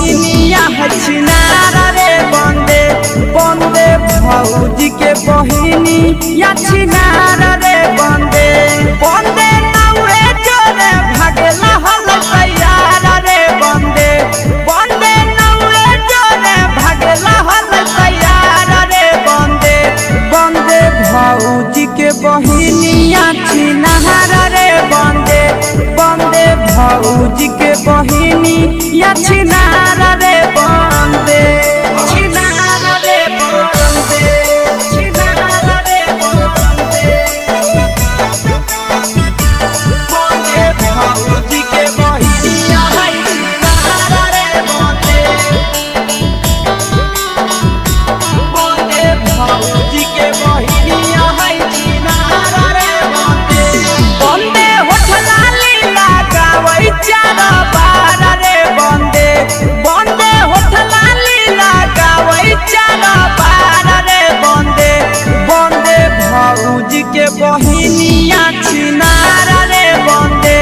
बहिनिया छिनारा रे बंदे बंदे भौजी के बहिनिया छिनारा रे बंदे बंदे नाउए जोरे भागेला हल तैयार रे बंदे बंदे नाउए जोरे भागेला हल तैयार रे बंदे बंदे भौजी के बहिनिया छिनारा रे बंदे बंदे भौजी के बहिनिया छिनारा रे बंदे छिनारा रे बंदे छिनारा रे बंदे बंदे भौजी के बहिनिया छिनारा रे बंदे बंदे भौजी के बहिनिया छिनारा रे बंदे बंदे होठला लीला गावै चार बार रे बंदे बंदे होठला लीला गावै चार बार रे बंदे बंदे भौजी के बहिनिया छिनारा रे बंदे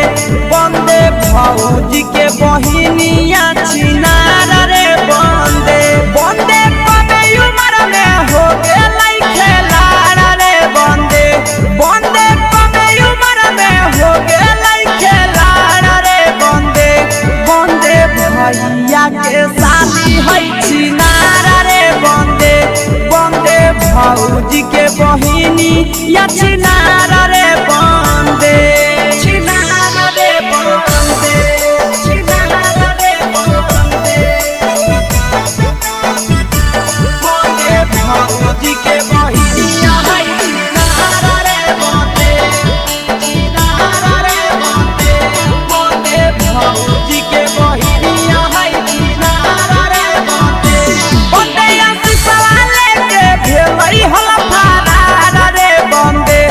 बंदे भौजी के बहिनिया छिनारा रे बंदे बंदे कमे उम्र में हो गेलै खेलाड़ रे बंदे बंदे कमे उम्र में हो गेलै खेलाड़ रे बंदे बंदे भैया के शादी है छिनारा रे बंदे बंदे भौजी के बहिनिया छिनारा रे बंदे छिनारा रे बंदे छिनारा रे बंदे बंदे भौजी के बहिनिया छिनारा रे बंदे छिनारा रे बंदे बंदे भौजी के बहिनिया छिनारा रे बंदे बंदे आशीषवा लेके भेलै हल फरार रे बंदे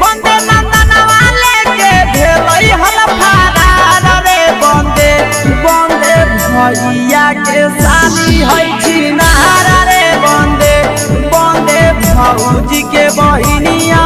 बंदे नंदनवा लेके भेलै हल फरार रे बंदे बंदे भैया के शादी है छिनारा रे बंदे बंदे भौजी के बहिनिया